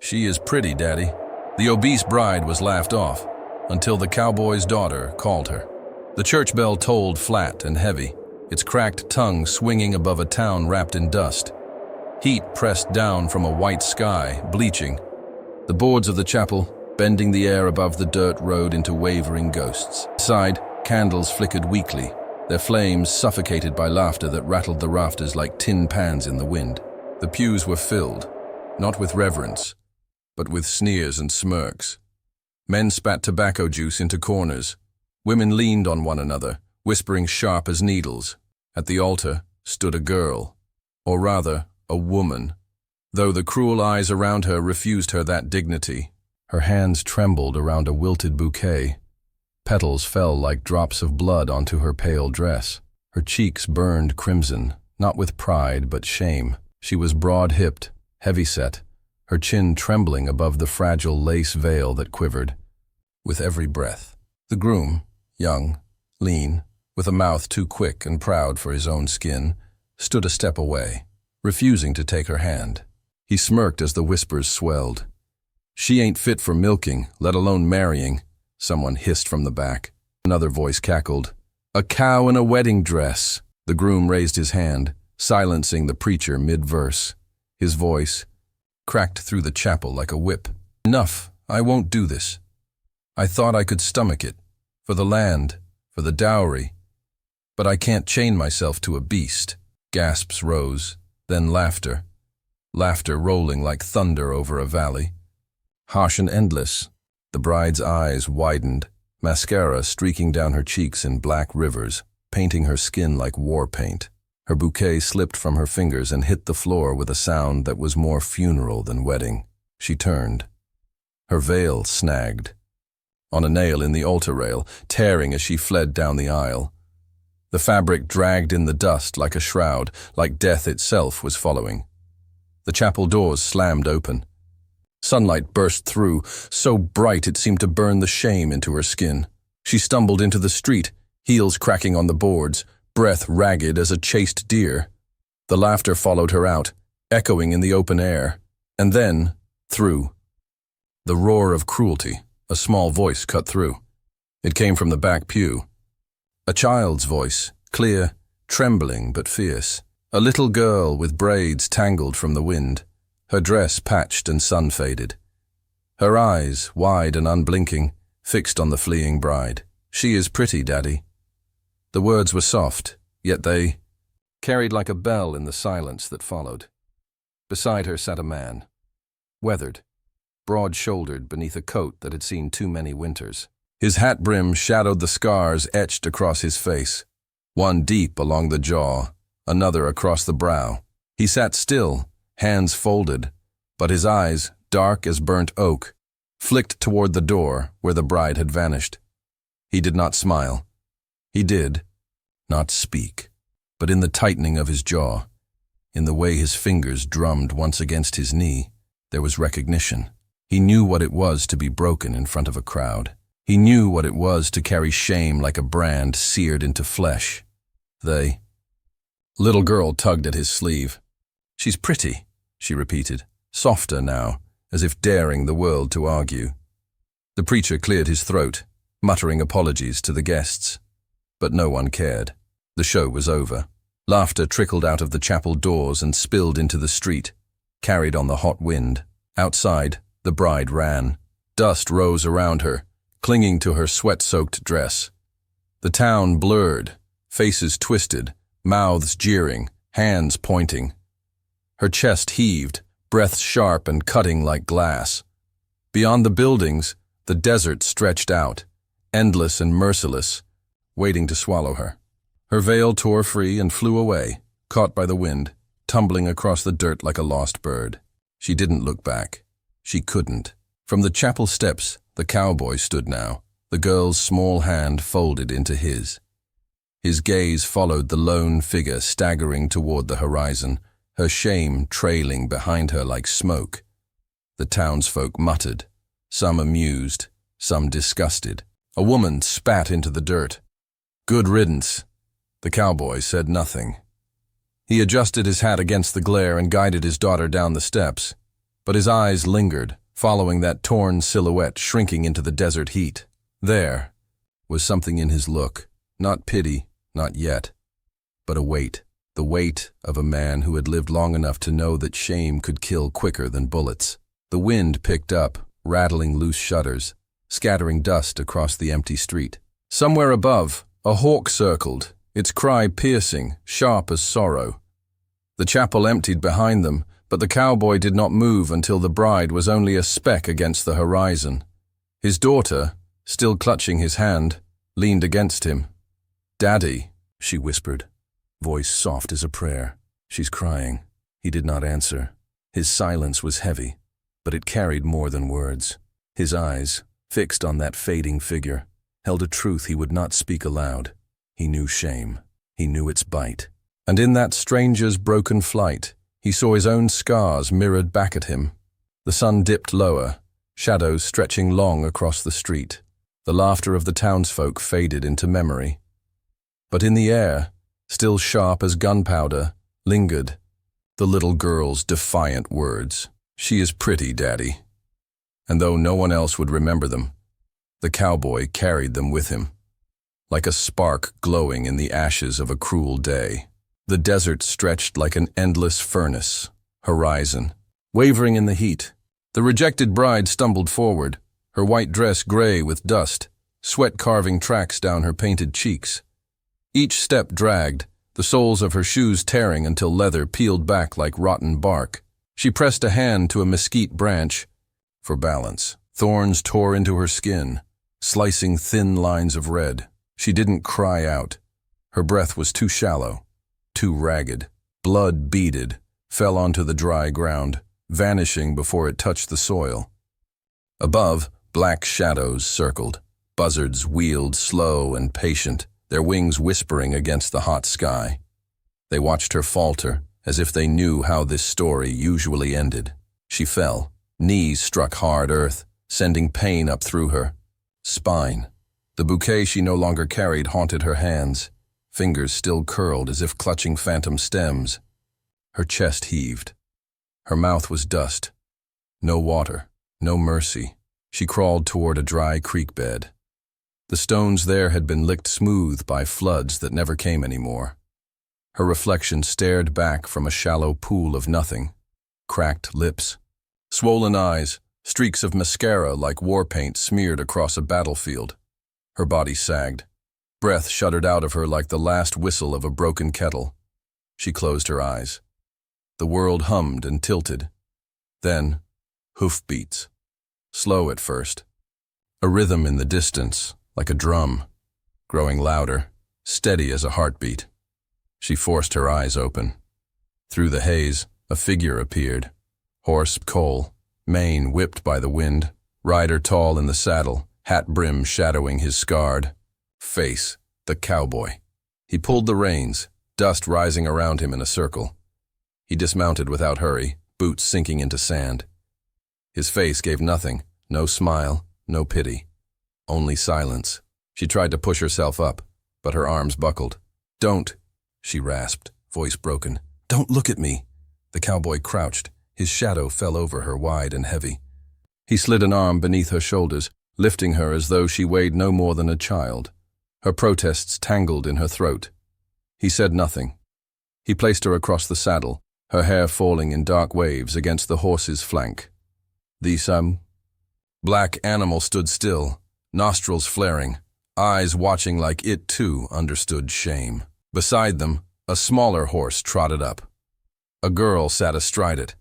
"She is pretty, Daddy." The obese bride was laughed off, until the cowboy's daughter called her. The church bell tolled flat and heavy, its cracked tongue swinging above a town wrapped in dust. Heat pressed down from a white sky, bleaching. The boards of the chapel, bending the air above the dirt road into wavering ghosts. Inside, candles flickered weakly, their flames suffocated by laughter that rattled the rafters like tin pans in the wind. The pews were filled, not with reverence, but with sneers and smirks. Men spat tobacco juice into corners. Women leaned on one another, whispering sharp as needles. At the altar stood a girl, or rather, a woman, though the cruel eyes around her refused her that dignity. Her hands trembled around a wilted bouquet. Petals fell like drops of blood onto her pale dress. Her cheeks burned crimson, not with pride but shame. She was broad-hipped, heavy-set, her chin trembling above the fragile lace veil that quivered with every breath. The groom, young, lean, with a mouth too quick and proud for his own skin, stood a step away, refusing to take her hand. He smirked as the whispers swelled. "She ain't fit for milking, let alone marrying," someone hissed from the back. Another voice cackled, "A cow in a wedding dress." The groom raised his hand, silencing the preacher mid-verse. His voice cracked through the chapel like a whip. "Enough, I won't do this. I thought I could stomach it, for the land, for the dowry, but I can't chain myself to a beast." Gasps rose, then laughter. Laughter rolling like thunder over a valley. Harsh and endless, the bride's eyes widened, mascara streaking down her cheeks in black rivers, painting her skin like war paint. Her bouquet slipped from her fingers and hit the floor with a sound that was more funeral than wedding. She turned. Her veil snagged on a nail in the altar rail, tearing as she fled down the aisle. The fabric dragged in the dust like a shroud, like death itself was following. The chapel doors slammed open. Sunlight burst through, so bright it seemed to burn the shame into her skin. She stumbled into the street, heels cracking on the boards, breath ragged as a chased deer. The laughter followed her out, echoing in the open air, and then, through. The roar of cruelty, a small voice cut through. It came from the back pew. A child's voice, clear, trembling but fierce. A little girl with braids tangled from the wind, her dress patched and sun-faded. Her eyes, wide and unblinking, fixed on the fleeing bride. "She is pretty, Daddy." The words were soft, yet they carried like a bell in the silence that followed. Beside her sat a man, weathered, broad-shouldered beneath a coat that had seen too many winters. His hat brim shadowed the scars etched across his face, one deep along the jaw, another across the brow. He sat still, hands folded, but his eyes, dark as burnt oak, flicked toward the door where the bride had vanished. He did not smile. He did not speak, but in the tightening of his jaw, in the way his fingers drummed once against his knee, there was recognition. He knew what it was to be broken in front of a crowd. He knew what it was to carry shame like a brand seared into flesh. The little girl tugged at his sleeve. "She's pretty," she repeated, softer now, as if daring the world to argue. The preacher cleared his throat, muttering apologies to the guests. But no one cared. The show was over. Laughter trickled out of the chapel doors and spilled into the street, carried on the hot wind. Outside, the bride ran. Dust rose around her, clinging to her sweat-soaked dress. The town blurred, faces twisted, mouths jeering, hands pointing. Her chest heaved, breath sharp and cutting like glass. Beyond the buildings, the desert stretched out, endless and merciless, waiting to swallow her. Her veil tore free and flew away, caught by the wind, tumbling across the dirt like a lost bird. She didn't look back. She couldn't. From the chapel steps, the cowboy stood now, the girl's small hand folded into his. His gaze followed the lone figure staggering toward the horizon, her shame trailing behind her like smoke. The townsfolk muttered, some amused, some disgusted. A woman spat into the dirt. "Good riddance." The cowboy said nothing. He adjusted his hat against the glare and guided his daughter down the steps. but his eyes lingered, following that torn silhouette shrinking into the desert heat. There was something in his look, not pity, not yet, but a weight, the weight of a man who had lived long enough to know that shame could kill quicker than bullets. The wind picked up, rattling loose shutters, scattering dust across the empty street. Somewhere above, a hawk circled, its cry piercing, sharp as sorrow. The chapel emptied behind them, but the cowboy did not move until the bride was only a speck against the horizon. His daughter, still clutching his hand, leaned against him. "Daddy," she whispered, voice soft as a prayer. "She's crying." He did not answer. His silence was heavy, but it carried more than words. His eyes, fixed on that fading figure, held a truth he would not speak aloud. He knew shame. He knew its bite. And in that stranger's broken flight, he saw his own scars mirrored back at him. The sun dipped lower, shadows stretching long across the street. The laughter of the townsfolk faded into memory. But in the air, still sharp as gunpowder, lingered the little girl's defiant words. "She is pretty, Daddy." And though no one else would remember them, the cowboy carried them with him, like a spark glowing in the ashes of a cruel day. The desert stretched like an endless furnace, horizon, wavering in the heat. The rejected bride stumbled forward, her white dress gray with dust, sweat carving tracks down her painted cheeks. Each step dragged, the soles of her shoes tearing until leather peeled back like rotten bark. She pressed a hand to a mesquite branch for balance. Thorns tore into her skin, slicing thin lines of red. She didn't cry out. Her breath was too shallow, too ragged. Blood beaded, fell onto the dry ground, vanishing before it touched the soil. Above, black shadows circled. Buzzards wheeled slow and patient, their wings whispering against the hot sky. They watched her falter, as if they knew how this story usually ended. She fell. Knees struck hard earth, sending pain up through her spine. The bouquet she no longer carried haunted her hands, fingers still curled as if clutching phantom stems. Her chest heaved. Her mouth was dust. No water, no mercy. She crawled toward a dry creek bed. The stones there had been licked smooth by floods that never came anymore. Her reflection stared back from a shallow pool of nothing. Cracked lips, swollen eyes, streaks of mascara like war paint smeared across a battlefield. Her body sagged. Breath shuddered out of her like the last whistle of a broken kettle. She closed her eyes. The world hummed and tilted. Then, hoofbeats. Slow at first. A rhythm in the distance, like a drum, growing louder, steady as a heartbeat. She forced her eyes open. Through the haze, a figure appeared. Horse Cole, mane whipped by the wind, rider tall in the saddle, hat brim shadowing his scarred face, the cowboy. He pulled the reins, dust rising around him in a circle. He dismounted without hurry, boots sinking into sand. His face gave nothing, no smile, no pity. Only silence. She tried to push herself up, but her arms buckled. "Don't," she rasped, voice broken. "Don't look at me." The cowboy crouched. His shadow fell over her wide and heavy. He slid an arm beneath her shoulders, lifting her as though she weighed no more than a child. Her protests tangled in her throat. He said nothing. He placed her across the saddle, her hair falling in dark waves against the horse's flank. The black animal stood still, nostrils flaring, eyes watching like it too understood shame. Beside them, a smaller horse trotted up. A girl sat astride it,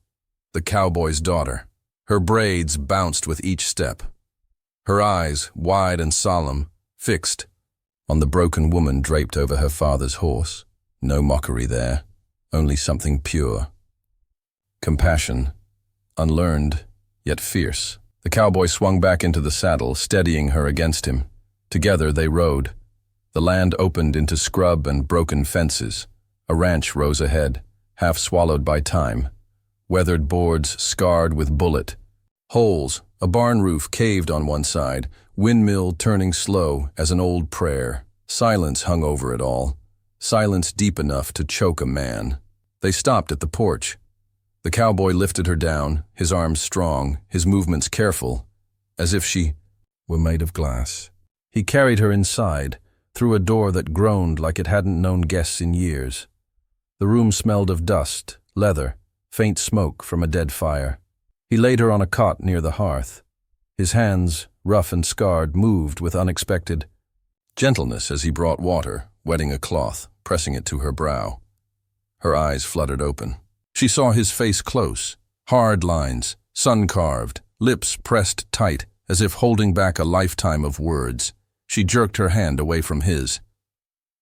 the cowboy's daughter. Her braids bounced with each step. Her eyes, wide and solemn, fixed on the broken woman draped over her father's horse. No mockery there, only something pure. Compassion, unlearned, yet fierce. The cowboy swung back into the saddle, steadying her against him. Together they rode. The land opened into scrub and broken fences. A ranch rose ahead, half swallowed by time. Weathered boards scarred with bullet. Holes, a barn roof caved on one side, windmill turning slow as an old prayer. Silence hung over it all. Silence deep enough to choke a man. They stopped at the porch. The cowboy lifted her down, his arms strong, his movements careful, as if she were made of glass. He carried her inside, through a door that groaned like it hadn't known guests in years. The room smelled of dust, leather, faint smoke from a dead fire. He laid her on a cot near the hearth. His hands, rough and scarred, moved with unexpected gentleness as he brought water, wetting a cloth, pressing it to her brow. Her eyes fluttered open. She saw his face close, hard lines, sun-carved, lips pressed tight, as if holding back a lifetime of words. She jerked her hand away from his.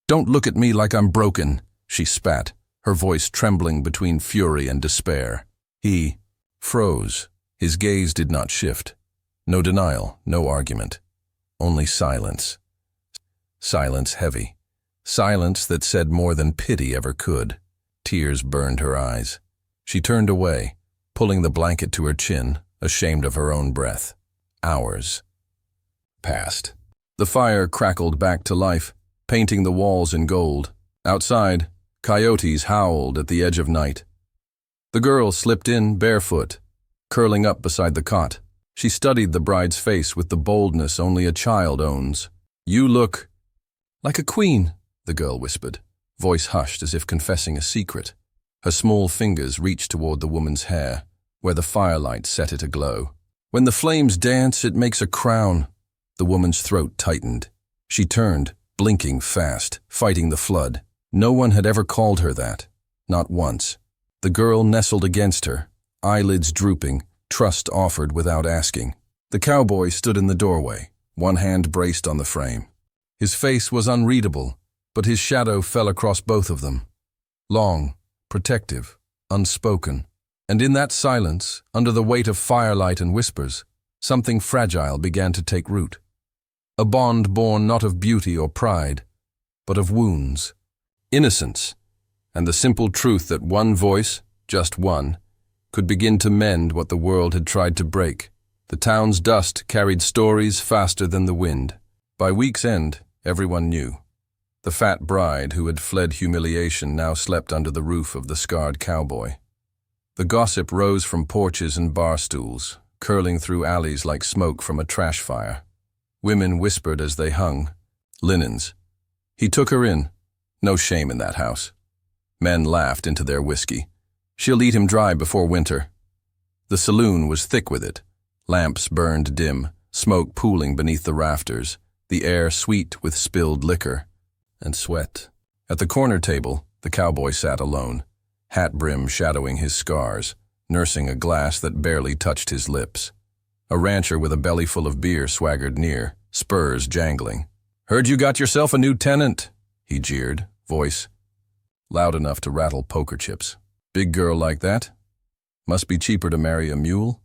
"Don't look at me like I'm broken," she spat, her voice trembling between fury and despair. He froze. His gaze did not shift. No denial, no argument. Only silence. Silence heavy. Silence that said more than pity ever could. Tears burned her eyes. She turned away, pulling the blanket to her chin, ashamed of her own breath. Hours passed. The fire crackled back to life, painting the walls in gold. Outside, coyotes howled at the edge of night. The girl slipped in barefoot, curling up beside the cot. She studied the bride's face with the boldness only a child owns. "You look like a queen," the girl whispered, voice hushed as if confessing a secret. Her small fingers reached toward the woman's hair, where the firelight set it aglow. "When the flames dance, it makes a crown." The woman's throat tightened. She turned, blinking fast, fighting the flood. No one had ever called her that. Not once. The girl nestled against her, eyelids drooping, trust offered without asking. The cowboy stood in the doorway, one hand braced on the frame. His face was unreadable, but his shadow fell across both of them. Long, protective, unspoken. And in that silence, under the weight of firelight and whispers, something fragile began to take root. A bond born not of beauty or pride, but of wounds, innocence, and the simple truth that one voice, just one, could begin to mend what the world had tried to break. The town's dust carried stories faster than the wind. By week's end, everyone knew. The fat bride who had fled humiliation now slept under the roof of the scarred cowboy. The gossip rose from porches and bar stools, curling through alleys like smoke from a trash fire. Women whispered as they hung. Linens. He took her in. No shame in that house. Men laughed into their whiskey. She'll eat him dry before winter. The saloon was thick with it. Lamps burned dim, smoke pooling beneath the rafters, the air sweet with spilled liquor and sweat. At the corner table, the cowboy sat alone, hat brim shadowing his scars, nursing a glass that barely touched his lips. A rancher with a belly full of beer swaggered near, spurs jangling. "Heard you got yourself a new tenant," he jeered, voice loud enough to rattle poker chips. "Big girl like that? Must be cheaper to marry a mule?"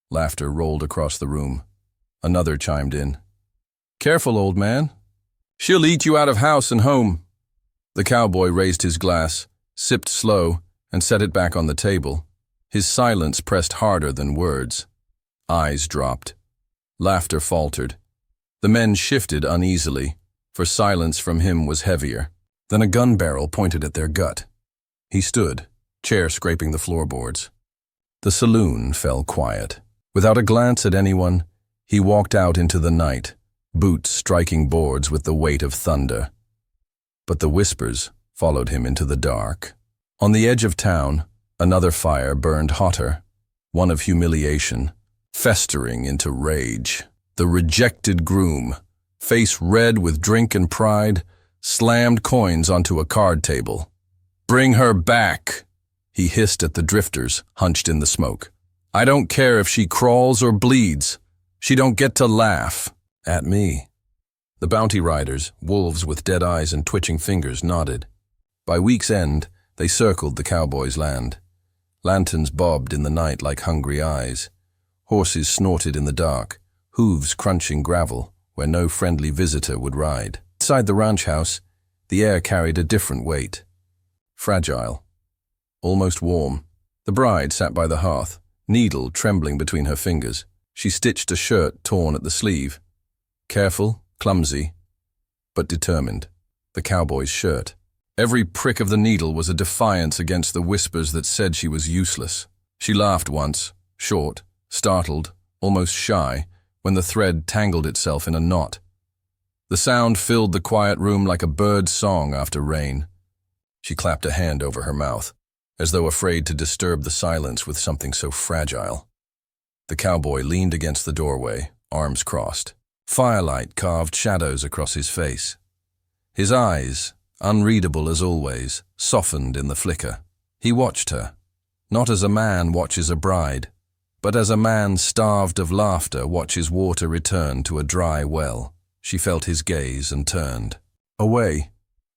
Laughter rolled across the room. Another chimed in. "Careful, old man. She'll eat you out of house and home." The cowboy raised his glass, sipped slow, and set it back on the table. His silence pressed harder than words. Eyes dropped. Laughter faltered. The men shifted uneasily, for silence from him was heavier. Then a gun barrel pointed at their gut. He stood, chair scraping the floorboards. The saloon fell quiet. Without a glance at anyone, he walked out into the night, boots striking boards with the weight of thunder. But the whispers followed him into the dark. On the edge of town, another fire burned hotter, one of humiliation, festering into rage. The rejected groom, face red with drink and pride, slammed coins onto a card table. "Bring her back," he hissed at the drifters, hunched in the smoke. "I don't care if she crawls or bleeds. She don't get to laugh at me." The bounty riders, wolves with dead eyes and twitching fingers, nodded. By week's end, they circled the cowboy's land. Lanterns bobbed in the night like hungry eyes. Horses snorted in the dark, hooves crunching gravel where no friendly visitor would ride. Inside the ranch house, the air carried a different weight. Fragile, almost warm. The bride sat by the hearth, needle trembling between her fingers. She stitched a shirt torn at the sleeve. Careful, clumsy, but determined. The cowboy's shirt. Every prick of the needle was a defiance against the whispers that said she was useless. She laughed once, short, startled, almost shy, when the thread tangled itself in a knot. The sound filled the quiet room like a bird's song after rain. She clapped a hand over her mouth, as though afraid to disturb the silence with something so fragile. The cowboy leaned against the doorway, arms crossed. Firelight carved shadows across his face. His eyes, unreadable as always, softened in the flicker. He watched her, not as a man watches a bride, but as a man starved of laughter watches water return to a dry well. She felt his gaze and turned. Away,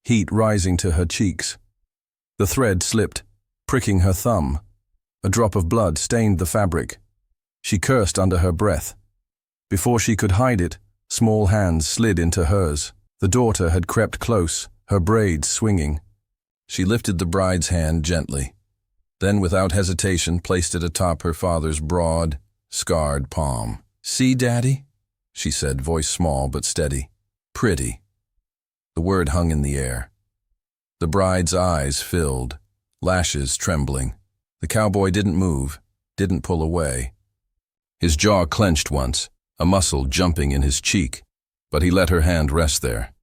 heat rising to her cheeks. The thread slipped, pricking her thumb. A drop of blood stained the fabric. She cursed under her breath. Before she could hide it, small hands slid into hers. The daughter had crept close, her braids swinging. She lifted the bride's hand gently, then without hesitation placed it atop her father's broad, scarred palm. "See, Daddy?" she said, voice small but steady. "Pretty." The word hung in the air. The bride's eyes filled, lashes trembling. The cowboy didn't move, didn't pull away. His jaw clenched once, a muscle jumping in his cheek, but he let her hand rest there.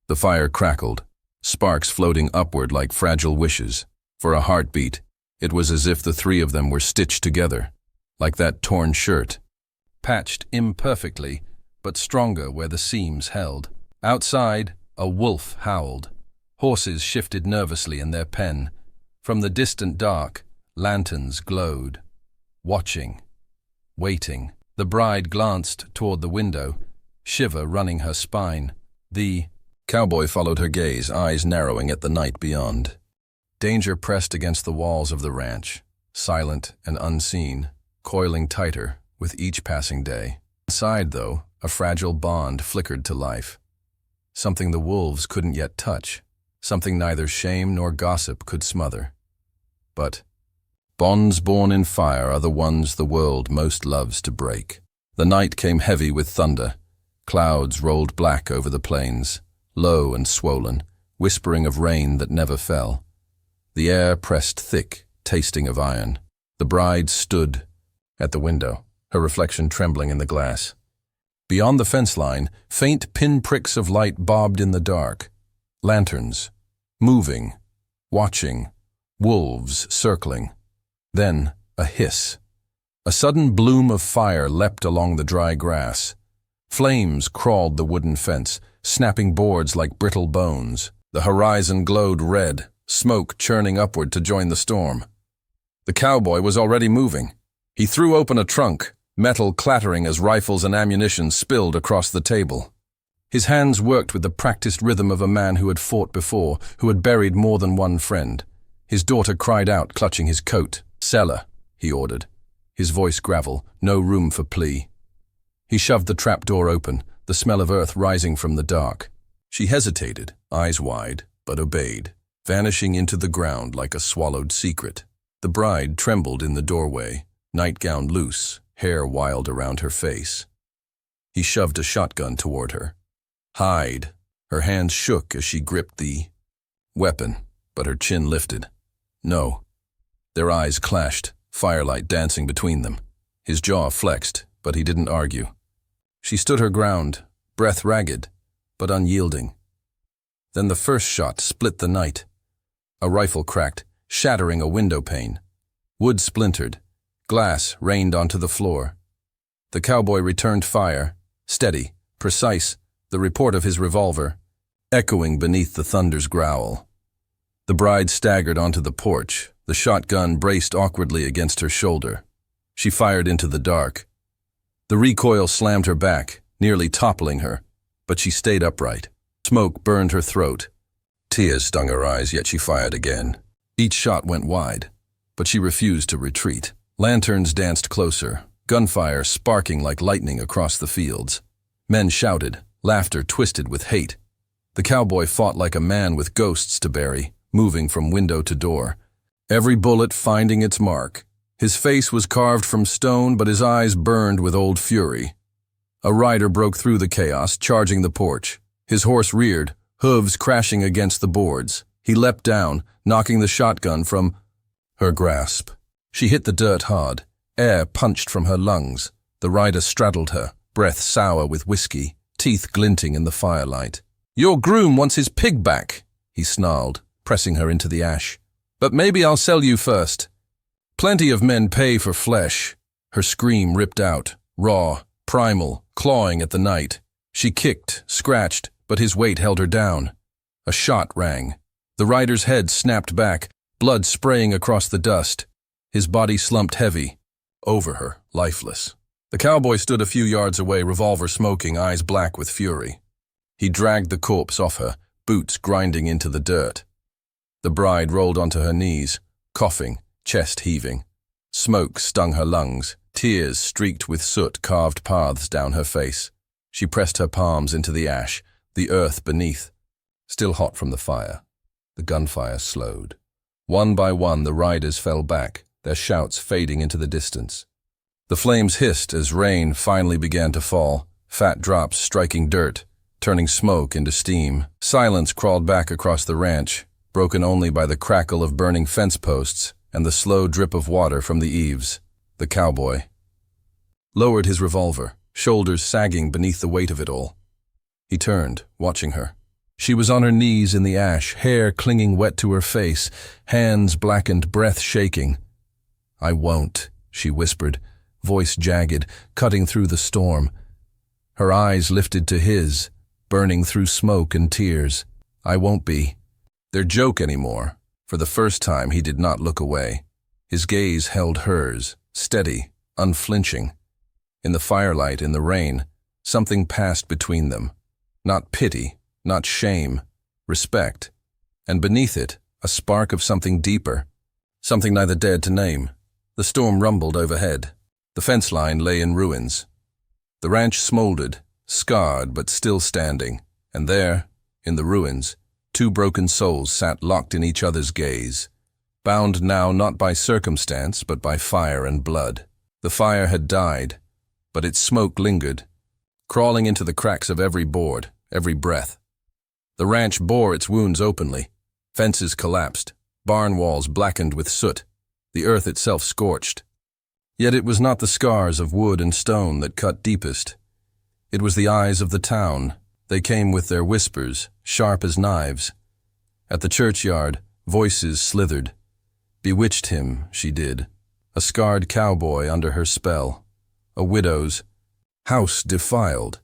The fire crackled, sparks floating upward like fragile wishes. For a heartbeat, it was as if the three of them were stitched together, like that torn shirt, patched imperfectly, but stronger where the seams held. Outside, a wolf howled. Horses shifted nervously in their pen. From the distant dark, lanterns glowed. Watching, waiting. The bride glanced toward the window, shiver running her spine. The cowboy followed her gaze, eyes narrowing at the night beyond. Danger pressed against the walls of the ranch, silent and unseen, coiling tighter with each passing day. Inside, though, a fragile bond flickered to life. Something the wolves couldn't yet touch, something neither shame nor gossip could smother. But bonds born in fire are the ones the world most loves to break. The night came heavy with thunder. Clouds rolled black over the plains, low and swollen, whispering of rain that never fell. The air pressed thick, tasting of iron. The bride stood at the window, her reflection trembling in the glass. Beyond the fence line, faint pinpricks of light bobbed in the dark. Lanterns, moving, watching, wolves circling. Then a hiss. A sudden bloom of fire leapt along the dry grass. Flames crawled the wooden fence, snapping boards like brittle bones. The horizon glowed red, smoke churning upward to join the storm. The cowboy was already moving. He threw open a trunk, metal clattering as rifles and ammunition spilled across the table. His hands worked with the practiced rhythm of a man who had fought before, who had buried more than one friend. His daughter cried out, clutching his coat. "Cellar," he ordered. His voice gravel, no room for plea. He shoved the trapdoor open, the smell of earth rising from the dark. She hesitated, eyes wide, but obeyed, vanishing into the ground like a swallowed secret. The bride trembled in the doorway, nightgown loose, hair wild around her face. He shoved a shotgun toward her. "Hide." Her hands shook as she gripped the weapon, but her chin lifted. "No." Their eyes clashed, firelight dancing between them. His jaw flexed, but he didn't argue. She stood her ground, breath ragged, but unyielding. Then the first shot split the night. A rifle cracked, shattering a window pane. Wood splintered. Glass rained onto the floor. The cowboy returned fire, steady, precise, the report of his revolver, echoing beneath the thunder's growl. The bride staggered onto the porch, the shotgun braced awkwardly against her shoulder. She fired into the dark. The recoil slammed her back, nearly toppling her, but she stayed upright. Smoke burned her throat. Tears stung her eyes, yet she fired again. Each shot went wide, but she refused to retreat. Lanterns danced closer, gunfire sparking like lightning across the fields. Men shouted, laughter twisted with hate. The cowboy fought like a man with ghosts to bury, moving from window to door, every bullet finding its mark. His face was carved from stone, but his eyes burned with old fury. A rider broke through the chaos, charging the porch. His horse reared, hooves crashing against the boards. He leapt down, knocking the shotgun from her grasp. She hit the dirt hard. Air punched from her lungs. The rider straddled her, breath sour with whiskey, teeth glinting in the firelight. "Your groom wants his pig back," he snarled, pressing her into the ash. "But maybe I'll sell you first. Plenty of men pay for flesh." Her scream ripped out, raw, primal, clawing at the night. She kicked, scratched, but his weight held her down. A shot rang. The rider's head snapped back, blood spraying across the dust. His body slumped heavy, over her, lifeless. The cowboy stood a few yards away, revolver smoking, eyes black with fury. He dragged the corpse off her, boots grinding into the dirt. The bride rolled onto her knees, coughing, chest heaving. Smoke stung her lungs, tears streaked with soot carved paths down her face. She pressed her palms into the ash, the earth beneath, still hot from the fire. The gunfire slowed. One by one the riders fell back, their shouts fading into the distance. The flames hissed as rain finally began to fall, fat drops striking dirt, turning smoke into steam. Silence crawled back across the ranch, broken only by the crackle of burning fence posts and the slow drip of water from the eaves. The cowboy lowered his revolver, shoulders sagging beneath the weight of it all. He turned, watching her. She was on her knees in the ash, hair clinging wet to her face, hands blackened, breath shaking. "I won't," she whispered, voice jagged, cutting through the storm. Her eyes lifted to his, burning through smoke and tears. "I won't be their joke anymore." For the first time he did not look away. His gaze held hers, steady, unflinching. In the firelight, in the rain, something passed between them. Not pity, not shame, respect. And beneath it, a spark of something deeper, something neither dared to name. The storm rumbled overhead. The fence line lay in ruins. The ranch smoldered, scarred but still standing. And there, in the ruins, two broken souls sat locked in each other's gaze, bound now not by circumstance but by fire and blood. The fire had died, but its smoke lingered, crawling into the cracks of every board, every breath. The ranch bore its wounds openly. Fences collapsed, barn walls blackened with soot, the earth itself scorched. Yet it was not the scars of wood and stone that cut deepest. It was the eyes of the town. They came with their whispers, sharp as knives. At the churchyard, voices slithered. Bewitched him, she did. A scarred cowboy under her spell. A widow's house defiled.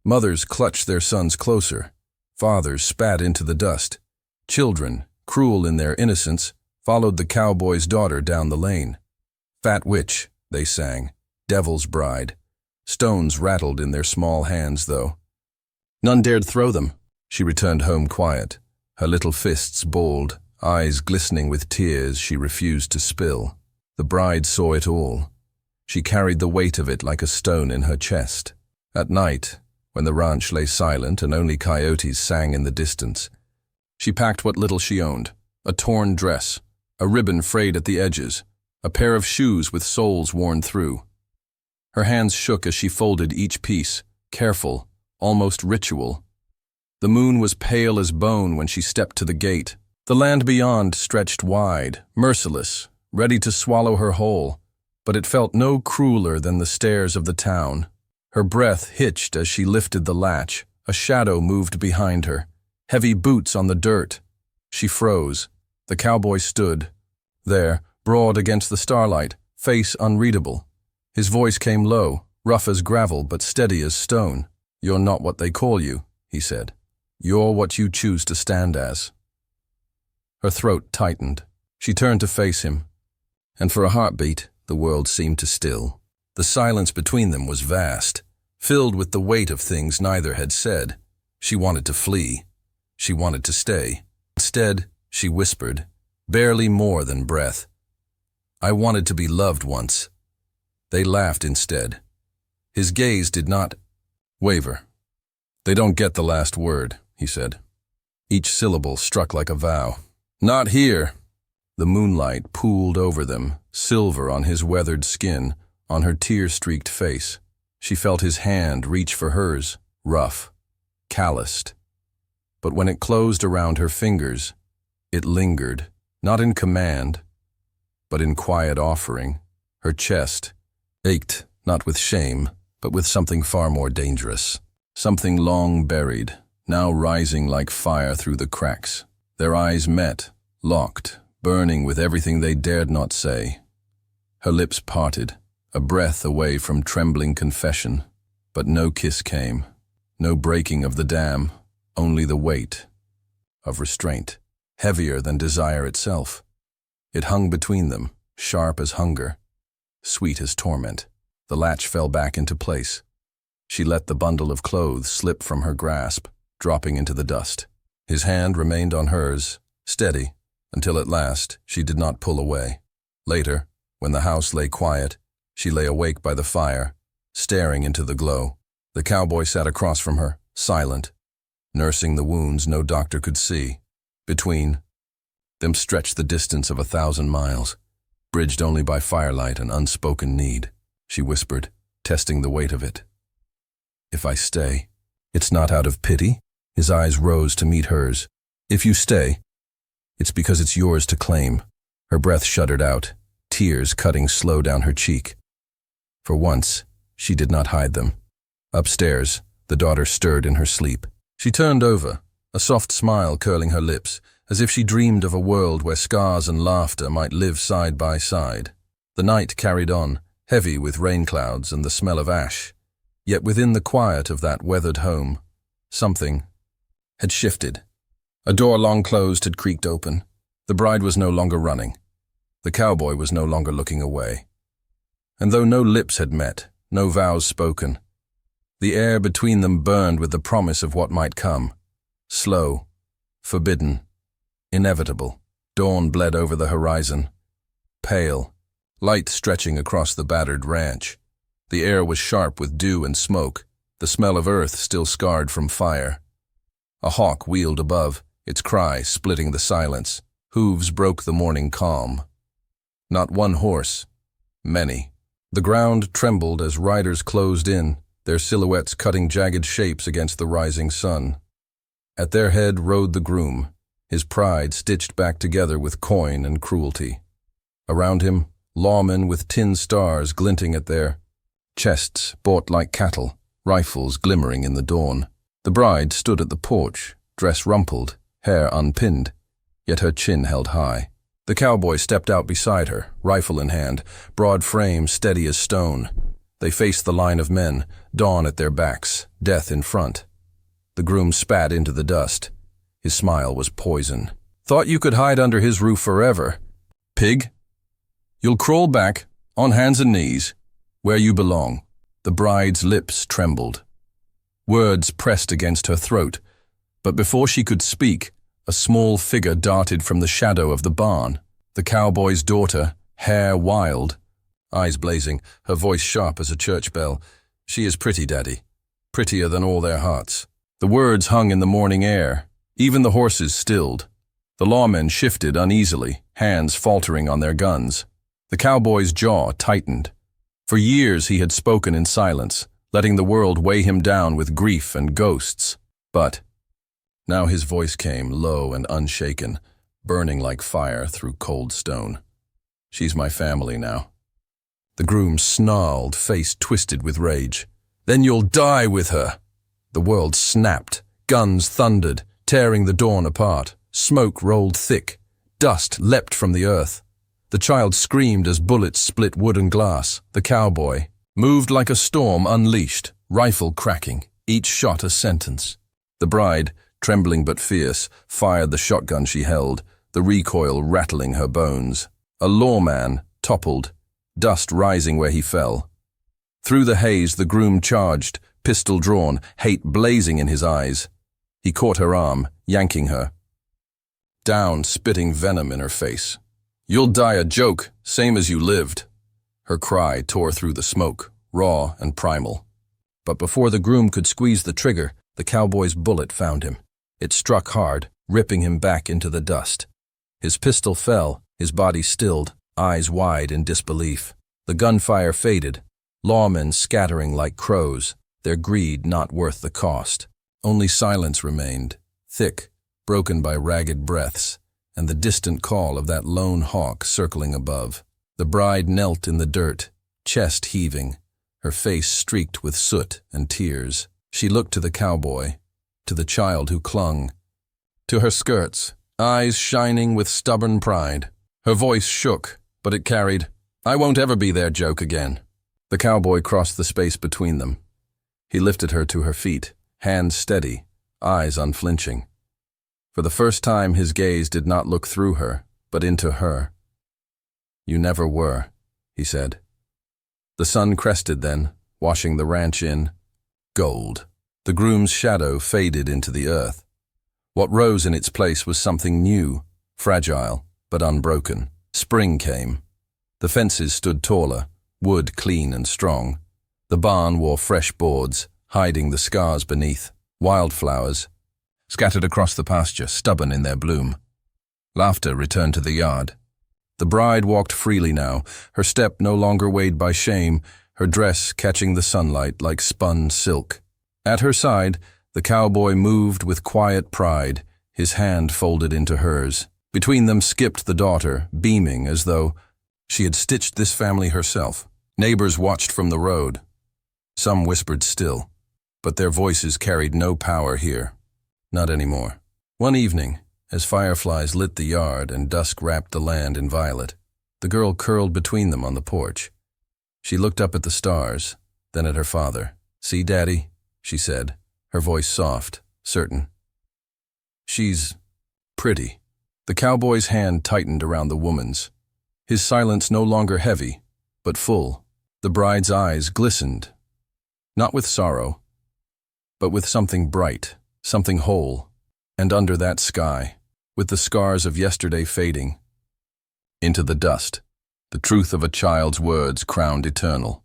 Mothers clutched their sons closer. Fathers spat into the dust. Children, cruel in their innocence, followed the cowboy's daughter down the lane. "Fat witch," they sang. "Devil's bride." Stones rattled in their small hands, though. None dared throw them. She returned home quiet, her little fists balled, eyes glistening with tears she refused to spill. The bride saw it all. She carried the weight of it like a stone in her chest. At night, when the ranch lay silent and only coyotes sang in the distance, she packed what little she owned: a torn dress, a ribbon frayed at the edges, a pair of shoes with soles worn through. Her hands shook as she folded each piece, careful, almost ritual. The moon was pale as bone when she stepped to the gate. The land beyond stretched wide, merciless, ready to swallow her whole, but it felt no crueler than the stairs of the town. Her breath hitched as she lifted the latch. A shadow moved behind her, heavy boots on the dirt. She froze. The cowboy stood there, broad against the starlight, face unreadable. His voice came low, rough as gravel but steady as stone. "You're not what they call you," he said. "You're what you choose to stand as." Her throat tightened. She turned to face him, and for a heartbeat, the world seemed to still. The silence between them was vast, filled with the weight of things neither had said. She wanted to flee. She wanted to stay. Instead, she whispered, barely more than breath, "I wanted to be loved once." They laughed instead. His gaze did not waver. "They don't get the last word," he said. Each syllable struck like a vow. "Not here." The moonlight pooled over them, silver on his weathered skin, on her tear-streaked face. She felt his hand reach for hers, rough, calloused. But when it closed around her fingers, It lingered, not in command, but in quiet offering. Her chest ached, not with shame, but with something far more dangerous. Something long buried, now rising like fire through the cracks. Their eyes met, locked, burning with everything they dared not say. Her lips parted, a breath away from trembling confession. But no kiss came, no breaking of the dam, only the weight of restraint, heavier than desire itself. It hung between them, sharp as hunger, sweet as torment. The latch fell back into place. She let the bundle of clothes slip from her grasp, dropping into the dust. His hand remained on hers, steady, until at last she did not pull away. Later, when the house lay quiet, she lay awake by the fire, staring into the glow. The cowboy sat across from her, silent, nursing the wounds no doctor could see. Between them stretched the distance of 1,000 miles, bridged only by firelight and unspoken need. She whispered, testing the weight of it. "If I stay, it's not out of pity." His eyes rose to meet hers. "If you stay, it's because it's yours to claim." Her breath shuddered out, tears cutting slow down her cheek. For once, she did not hide them. Upstairs, the daughter stirred in her sleep. She turned over, a soft smile curling her lips, as if she dreamed of a world where scars and laughter might live side by side. The night carried on, heavy with rain clouds and the smell of ash. Yet within the quiet of that weathered home, something had shifted. A door long closed had creaked open. The bride was no longer running. The cowboy was no longer looking away. And though no lips had met, no vows spoken, the air between them burned with the promise of what might come. Slow, forbidden, inevitable. Dawn bled over the horizon. Pale, light stretching across the battered ranch. The air was sharp with dew and smoke, the smell of earth still scarred from fire. A hawk wheeled above, its cry splitting the silence. Hooves broke the morning calm. Not one horse, many. The ground trembled as riders closed in, their silhouettes cutting jagged shapes against the rising sun. At their head rode the groom, his pride stitched back together with coin and cruelty. Around him, lawmen with tin stars glinting at their chests bought like cattle, rifles glimmering in the dawn. The bride stood at the porch, dress rumpled, hair unpinned, yet her chin held high. The cowboy stepped out beside her, rifle in hand, broad frame steady as stone. They faced the line of men, dawn at their backs, death in front. The groom spat into the dust. His smile was poison. "Thought you could hide under his roof forever. Pig? You'll crawl back, on hands and knees, where you belong." The bride's lips trembled. Words pressed against her throat, but before she could speak, a small figure darted from the shadow of the barn. The cowboy's daughter, hair wild, eyes blazing, her voice sharp as a church bell. "She is pretty, Daddy. Prettier than all their hearts." The words hung in the morning air. Even the horses stilled. The lawmen shifted uneasily, hands faltering on their guns. The cowboy's jaw tightened. For years he had spoken in silence, letting the world weigh him down with grief and ghosts. But now his voice came, low and unshaken, burning like fire through cold stone. "She's my family now." The groom snarled, face twisted with rage. "Then you'll die with her." The world snapped, guns thundered, tearing the dawn apart. Smoke rolled thick, dust leapt from the earth. The child screamed as bullets split wood and glass. The cowboy moved like a storm unleashed, rifle cracking, each shot a sentence. The bride, trembling but fierce, fired the shotgun she held, the recoil rattling her bones. A lawman toppled, dust rising where he fell. Through the haze the groom charged, pistol drawn, hate blazing in his eyes. He caught her arm, yanking her down, spitting venom in her face. "You'll die a joke, same as you lived." Her cry tore through the smoke, raw and primal. But before the groom could squeeze the trigger, the cowboy's bullet found him. It struck hard, ripping him back into the dust. His pistol fell, his body stilled, eyes wide in disbelief. The gunfire faded, lawmen scattering like crows, their greed not worth the cost. Only silence remained, thick, broken by ragged breaths, and the distant call of that lone hawk circling above. The bride knelt in the dirt, chest heaving, her face streaked with soot and tears. She looked to the cowboy, to the child who clung, to her skirts, eyes shining with stubborn pride. Her voice shook, but it carried, "I won't ever be their joke again." The cowboy crossed the space between them. He lifted her to her feet, hands steady, eyes unflinching. For the first time his gaze did not look through her, but into her. "You never were," he said. The sun crested then, washing the ranch in gold. The groom's shadow faded into the earth. What rose in its place was something new, fragile, but unbroken. Spring came. The fences stood taller, wood clean and strong. The barn wore fresh boards, hiding the scars beneath. Wildflowers scattered across the pasture, stubborn in their bloom. Laughter returned to the yard. The bride walked freely now, her step no longer weighed by shame, her dress catching the sunlight like spun silk. At her side, the cowboy moved with quiet pride, his hand folded into hers. Between them skipped the daughter, beaming as though she had stitched this family herself. Neighbors watched from the road. Some whispered still, but their voices carried no power here. Not anymore. One evening, as fireflies lit the yard and dusk wrapped the land in violet, the girl curled between them on the porch. She looked up at the stars, then at her father. "See, Daddy?" she said, her voice soft, certain. "She's pretty." The cowboy's hand tightened around the woman's, his silence no longer heavy, but full. The bride's eyes glistened, not with sorrow, but with something bright, something whole. And under that sky, with the scars of yesterday fading into the dust, the truth of a child's words crowned eternal.